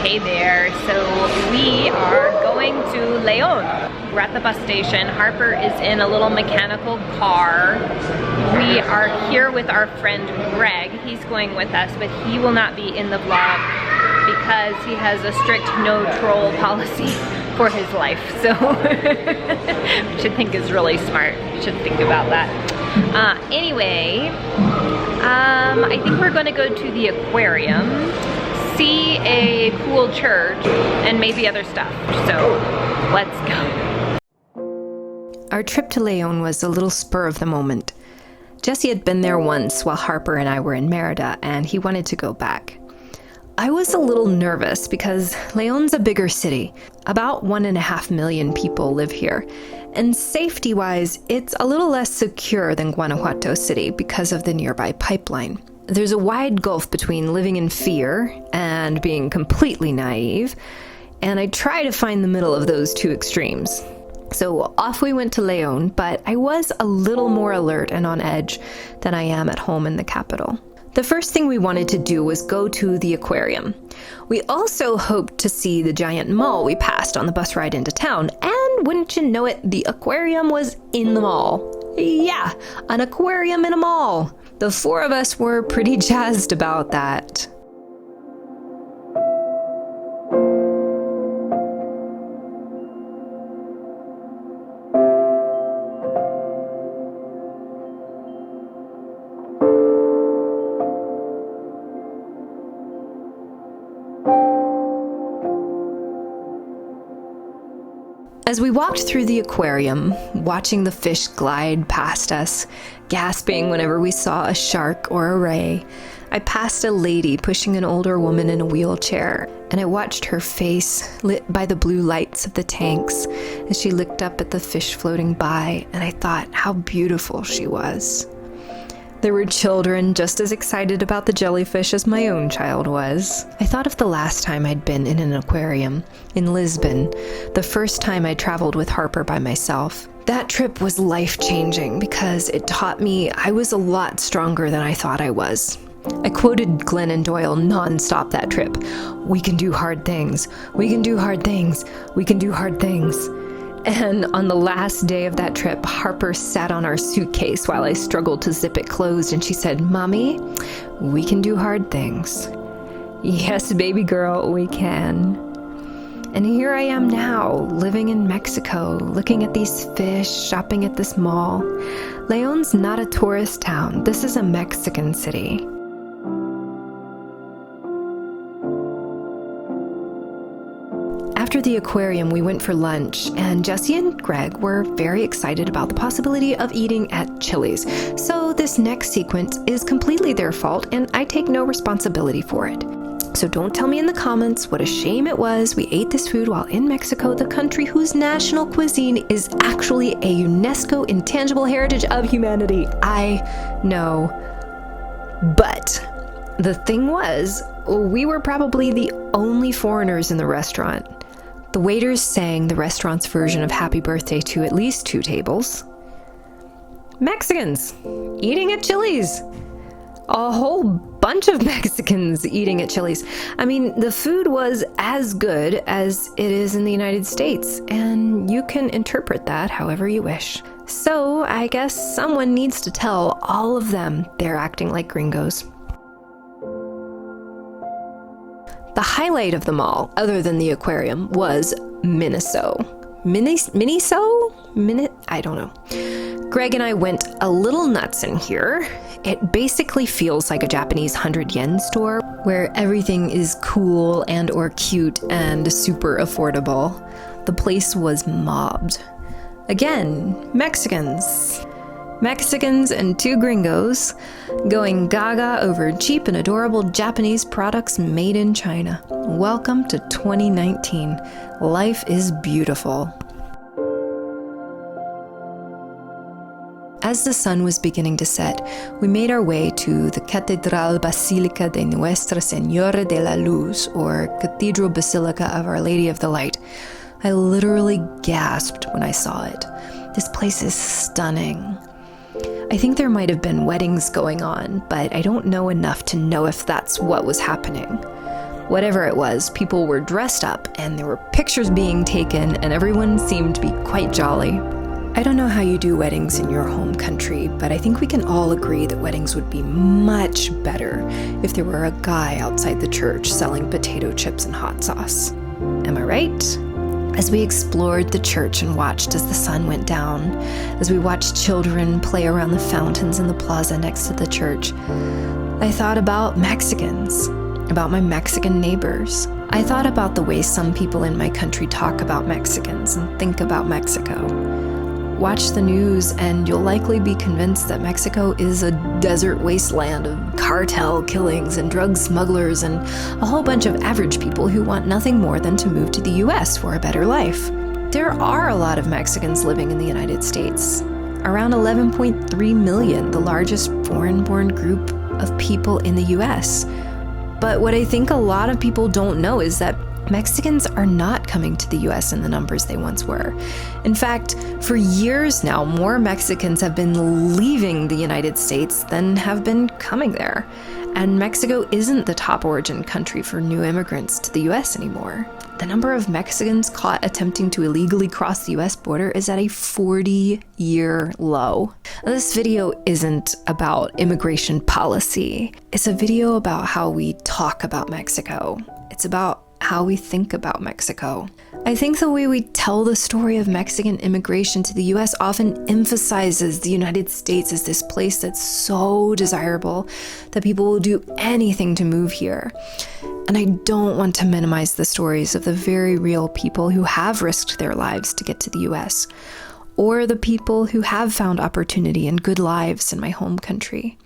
Hey there, so we are going to Leon. We're at the bus station. Harper is in a little mechanical car. We are here with our friend Greg. He's going with us, but he will not be in the vlog because he has a strict no troll policy for his life. So, which I think is really smart. You should think about that. Anyway, I think we're going to go to the aquarium, see a cool church, and maybe other stuff. So, let's go. Our trip to Leon was a little spur of the moment. Jesse had been there once while Harper and I were in Merida, and he wanted to go back. I was a little nervous because Leon's a bigger city. About 1.5 million people live here. And safety-wise, it's a little less secure than Guanajuato City because of the nearby pipeline. There's a wide gulf between living in fear and being completely naive, and I try to find the middle of those two extremes. So off we went to Leon, but I was a little more alert and on edge than I am at home in the capital. The first thing we wanted to do was go to the aquarium. We also hoped to see the giant mall we passed on the bus ride into town, and wouldn't you know it, the aquarium was in the mall. Yeah, an aquarium in a mall. The four of us were pretty jazzed about that. As we walked through the aquarium, watching the fish glide past us, gasping whenever we saw a shark or a ray, I passed a lady pushing an older woman in a wheelchair, and I watched her face lit by the blue lights of the tanks as she looked up at the fish floating by, and I thought how beautiful she was. There were children just as excited about the jellyfish as my own child was. I thought of the last time I'd been in an aquarium, in Lisbon, the first time I traveled with Harper by myself. That trip was life-changing because it taught me I was a lot stronger than I thought I was. I quoted Glennon Doyle nonstop that trip. We can do hard things. We can do hard things. We can do hard things. And on the last day of that trip, Harper sat on our suitcase while I struggled to zip it closed, and she said, "Mommy, we can do hard things." Yes, baby girl, we can. And here I am now, living in Mexico, looking at these fish, shopping at this mall. Leon's not a tourist town. This is a Mexican city. After the aquarium, we went for lunch, and Jesse and Greg were very excited about the possibility of eating at Chili's. So this next sequence is completely their fault, and I take no responsibility for it. So don't tell me in the comments what a shame it was we ate this food while in Mexico, the country whose national cuisine is actually a UNESCO Intangible Heritage of Humanity. I know. But the thing was, we were probably the only foreigners in the restaurant. The waiters sang the restaurant's version of Happy Birthday to at least 2 tables. Mexicans eating at Chili's. A whole bunch of Mexicans eating at Chili's. I mean, the food was as good as it is in the United States, and you can interpret that however you wish. So I guess someone needs to tell all of them they're acting like gringos. The highlight of the mall, other than the aquarium, was Miniso. I don't know. Greg and I went a little nuts in here. It basically feels like a Japanese 100 yen store where everything is cool and or cute and super affordable. The place was mobbed. Again, Mexicans and 2 gringos going gaga over cheap and adorable Japanese products made in China. Welcome to 2019. Life is beautiful. As the sun was beginning to set, we made our way to the Cathedral Basilica de Nuestra Señora de la Luz, or Cathedral Basilica of Our Lady of the Light. I literally gasped when I saw it. This place is stunning. I think there might have been weddings going on, but I don't know enough to know if that's what was happening. Whatever it was, people were dressed up and there were pictures being taken and everyone seemed to be quite jolly. I don't know how you do weddings in your home country, but I think we can all agree that weddings would be much better if there were a guy outside the church selling potato chips and hot sauce. Am I right? As we explored the church and watched as the sun went down, as we watched children play around the fountains in the plaza next to the church, I thought about Mexicans, about my Mexican neighbors. I thought about the way some people in my country talk about Mexicans and think about Mexico. Watch the news and you'll likely be convinced that Mexico is a desert wasteland of cartel killings and drug smugglers and a whole bunch of average people who want nothing more than to move to the US for a better life. There are a lot of Mexicans living in the United States. Around 11.3 million, the largest foreign-born group of people in the US. But what I think a lot of people don't know is that Mexicans are not coming to the US in the numbers they once were. In fact, for years now, more Mexicans have been leaving the United States than have been coming there. And Mexico isn't the top origin country for new immigrants to the US anymore. The number of Mexicans caught attempting to illegally cross the US border is at a 40-year low. Now, this video isn't about immigration policy. It's a video about how we talk about Mexico. It's about how we think about Mexico. I think the way we tell the story of Mexican immigration to the US often emphasizes the United States as this place that's so desirable that people will do anything to move here. And I don't want to minimize the stories of the very real people who have risked their lives to get to the US, or the people who have found opportunity and good lives in my home country.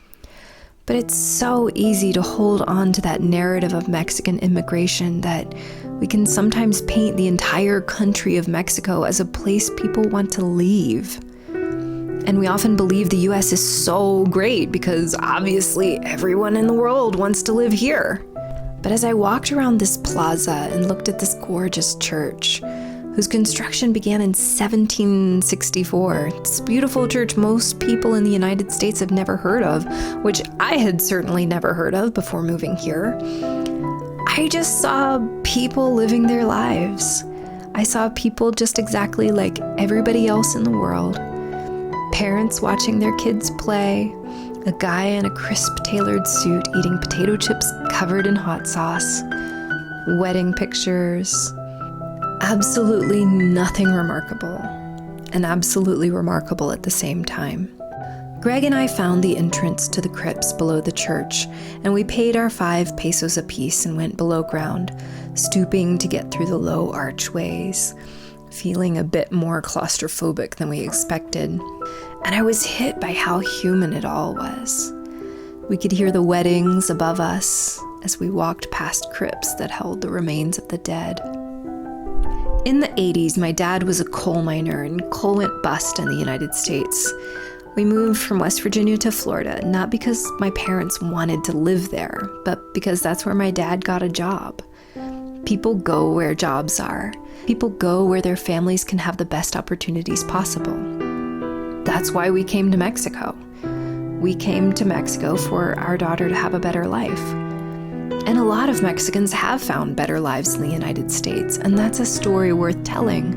But it's so easy to hold on to that narrative of Mexican immigration that we can sometimes paint the entire country of Mexico as a place people want to leave. And we often believe the US is so great because obviously everyone in the world wants to live here. But as I walked around this plaza and looked at this gorgeous church, whose construction began in 1764. This beautiful church most people in the United States have never heard of, which I had certainly never heard of before moving here. I just saw people living their lives. I saw people just exactly like everybody else in the world. Parents watching their kids play, a guy in a crisp tailored suit eating potato chips covered in hot sauce, wedding pictures. Absolutely nothing remarkable, and absolutely remarkable at the same time. Greg and I found the entrance to the crypts below the church, and we paid our 5 pesos apiece and went below ground, stooping to get through the low archways, feeling a bit more claustrophobic than we expected. And I was hit by how human it all was. We could hear the weddings above us as we walked past crypts that held the remains of the dead. In the 80s, my dad was a coal miner and coal went bust in the United States. We moved from West Virginia to Florida, not because my parents wanted to live there, but because that's where my dad got a job. People go where jobs are. People go where their families can have the best opportunities possible. That's why we came to Mexico. We came to Mexico for our daughter to have a better life. And a lot of Mexicans have found better lives in the United States, and that's a story worth telling.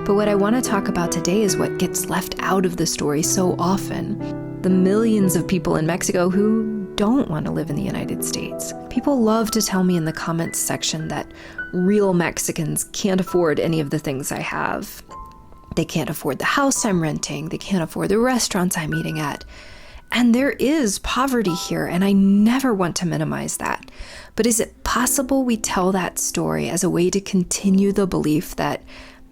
But what I want to talk about today is what gets left out of the story so often. The millions of people in Mexico who don't want to live in the United States. People love to tell me in the comments section that real Mexicans can't afford any of the things I have. They can't afford the house I'm renting. They can't afford the restaurants I'm eating at. And there is poverty here, and I never want to minimize that. But is it possible we tell that story as a way to continue the belief that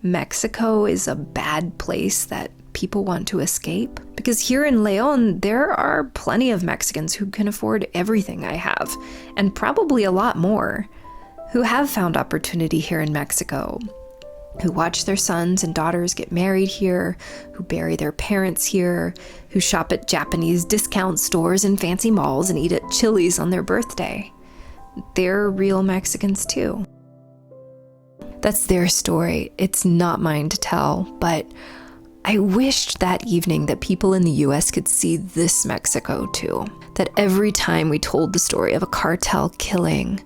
Mexico is a bad place that people want to escape? Because here in Leon, there are plenty of Mexicans who can afford everything I have, and probably a lot more, who have found opportunity here in Mexico, who watch their sons and daughters get married here, who bury their parents here, who shop at Japanese discount stores and fancy malls and eat at Chili's on their birthday. They're real Mexicans too. That's their story. It's not mine to tell, but I wished that evening that people in the US could see this Mexico too. That every time we told the story of a cartel killing,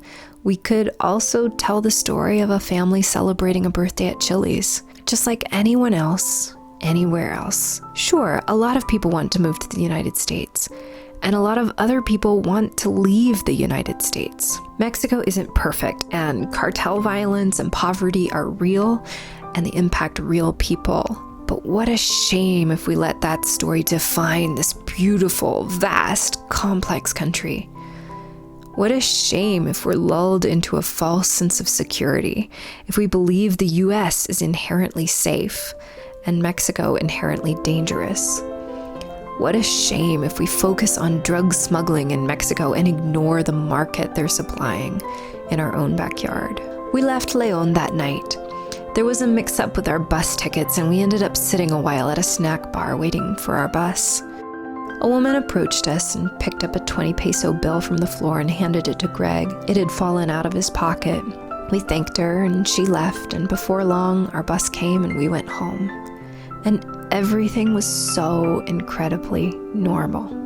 We could also tell the story of a family celebrating a birthday at Chili's, just like anyone else, anywhere else. Sure, a lot of people want to move to the United States, and a lot of other people want to leave the United States. Mexico isn't perfect, and cartel violence and poverty are real, and they impact real people. But what a shame if we let that story define this beautiful, vast, complex country. What a shame if we're lulled into a false sense of security, if we believe the US is inherently safe and Mexico inherently dangerous. What a shame if we focus on drug smuggling in Mexico and ignore the market they're supplying in our own backyard. We left León that night. There was a mix-up with our bus tickets, and we ended up sitting a while at a snack bar waiting for our bus. A woman approached us and picked up a 20 peso bill from the floor and handed it to Greg. It had fallen out of his pocket. We thanked her and she left, and before long our bus came and we went home. And everything was so incredibly normal.